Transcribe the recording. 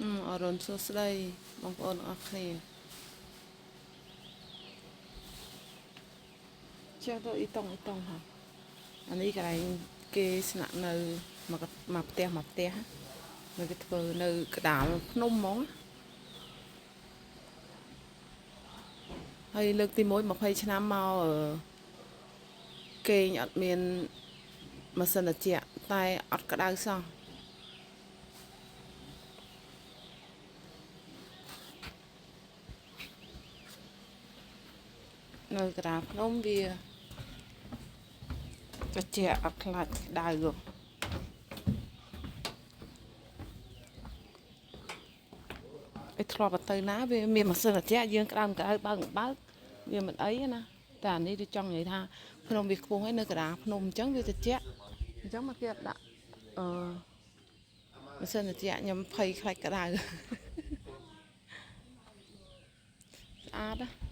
អរុនសួស្តីបងប្អូនអរគ្នាចេះទៅអ៊ីតុងហ่ะអានេះកន្លែងគេស្នាក់នៅមកផ្ទះនៅគេធ្វើនៅកដាលភ្នំហ្មងហើយលើកទី1 20ឆ្នាំមកគេងអត់មានម៉ាស៊ីនត្រជាក់តែអត់ក្តៅសោះនៅកដាលភ្នំវាត្រជាក់អត់ខ្លាចក្តៅហ៎ឯធ្លាប់ទៅណាវាមានម៉ាស៊ីនត្រជាក់យើងក្តៅបើកវាមិនអីណាតែអានេះវាចង់និយាយថាភ្នំវាខ្ពស់ហើយនៅកណ្ដាលភ្នំអញ្ចឹងវាត្រជាក់អញ្ចឹងមកគេអត់ដាក់ម៉ាស៊ីនត្រជាក់ខ្ញុំភ័យខ្លាចក្តៅស្អាតណា